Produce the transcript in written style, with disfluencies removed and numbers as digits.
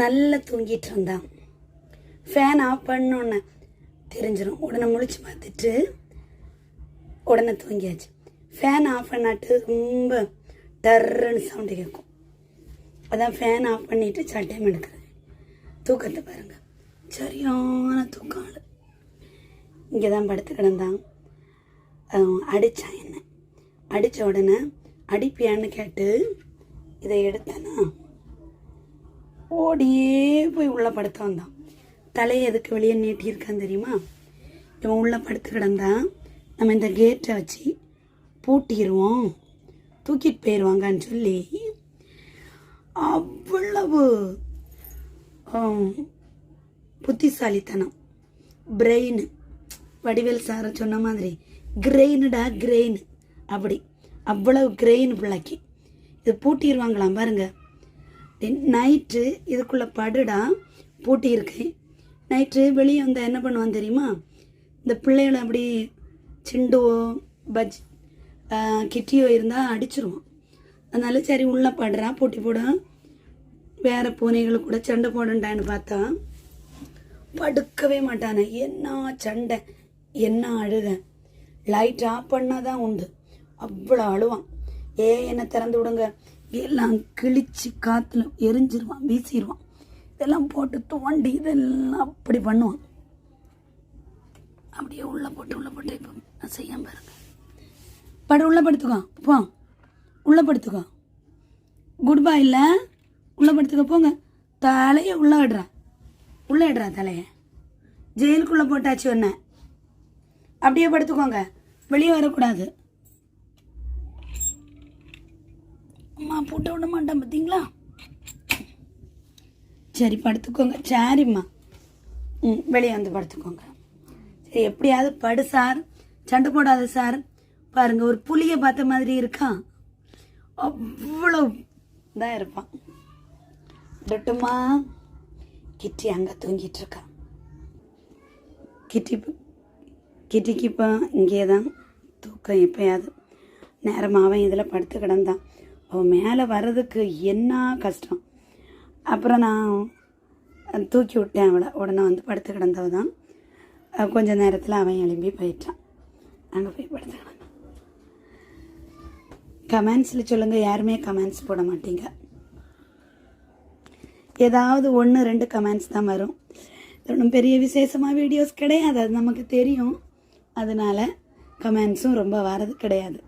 நல்லா தூங்கிட்டு இருந்தான். ஃபேன் ஆஃப் பண்ணோன்னே தெரிஞ்சிடும். உடனே முழிச்சு பார்த்துட்டு உடனே தூங்கியாச்சு. ஃபேன் ஆஃப் பண்ணாட்டு ரொம்ப டர்ன்னு சவுண்டு கேட்கும். அதான் ஃபேன் ஆஃப் பண்ணிவிட்டு சட்டையம் எடுக்கிறது. தூக்கத்தை பாருங்கள், சரியான தூக்கம். ஆள் இங்கே தான் படுத்து கிடந்தான். அடித்தான் என்ன. அடித்த உடனே அடிப்பியான்னு கேட்டு இதை எடுத்தேன்னா ஓடியே போய் உள்ளே படுத்து வந்தான். தலையை எதுக்கு வெளியே நீட்டியிருக்கான்னு தெரியுமா? இவன் உள்ளே படுத்து கிடந்தான். நம்ம இந்த கேட்டை வச்சு பூட்டிடுவோம், தூக்கிட்டு போயிடுவாங்கன்னு சொல்லி அவ்வளவு புத்திசாலித்தனம், பிரெயின். வடிவேல் சாரை சொன்ன மாதிரி கிரெயினுடா கிரெயின், அப்படி அவ்வளவு கிரெயின் பிள்ளைக்கு. இது பூட்டிடுவாங்களாம் பாருங்க. நைட்டு இதுக்குள்ளே படுடா பூட்டியிருக்கேன். நைட்டு வெளியே வந்தால் என்ன பண்ணுவான் தெரியுமா? இந்த பிள்ளைகளை அப்படி சிண்டுவோ கிட்டியோ இருந்தால் அடிச்சிருவோம். அதனால சரி உள்ளே படுறா, பூட்டி போட. வேறு பூனைகளை கூட சண்டை போடண்டான்னு பார்த்தா படுக்கவே மாட்டானே. என்ன சண்டை, என்ன அழுக. லைட் ஆஃப் பண்ணால் தான் உண்டு. அவ்வளோ அழுவான். என்ன திறந்து விடுங்க, எல்லாம் கிழிச்சு காற்றுல எரிஞ்சிருவான், வீசிடுவான். இதெல்லாம் போட்டு தோண்டி இதெல்லாம் அப்படி பண்ணுவான். அப்படியே உள்ளே போட்டு இப்போ நான் செய்யாம பாருங்க. உள்ளே படுத்துக்கோ, போ உள்ளே படுத்துக்கோ. குட் பாய் இல்லை, உள்ளே படுத்துக்க போங்க. தலையை உள்ளே இடுறா தலையை. ஜெயிலுக்குள்ளே போட்டாச்சு ஒன்று. அப்படியே படுத்துக்கோங்க, வெளியே வரக்கூடாது. அம்மா போட்டு விட மாட்டேன் பார்த்தீங்களா? சரி படுத்துக்கோங்க. சரிம்மா, வெளியே வந்து படுத்துக்கோங்க. சரி எப்படியாவது படு சார், சண்டை போடாது சார். பாருங்க, ஒரு புளியை பார்த்த மாதிரி இருக்கான். அவ்வளோ தான் இருப்பான். டட்டுமா கிட்டி அங்கே தூங்கிட்டு இருக்கான். கிட்டிக்கு இப்போ இங்கே தான் தூக்கம். எப்போயாவது நேரமாக அவன் இதில் படுத்து கிடந்தான். அவன் மேலே வர்றதுக்கு என்ன கஷ்டம். அப்புறம் நான் தூக்கி விட்டேன் அவளை. உடனே வந்து படுத்து கிடந்தவ தான். கொஞ்சம் நேரத்தில் அவன் எழும்பி போயிட்டான். அங்கே போய் படுத்து கிடந்தான். கமெண்ட்ஸில் சொல்லுங்கள். யாருமே கமெண்ட்ஸ் போட மாட்டீங்க. ஏதாவது 1-2 கமெண்ட்ஸ் தான் வரும். ஒன்றும் பெரிய விசேஷமாக வீடியோஸ் கிடையாது, அது நமக்கு தெரியும். அதனால் கமெண்ட்ஸும் ரொம்ப வரது கிடையாது.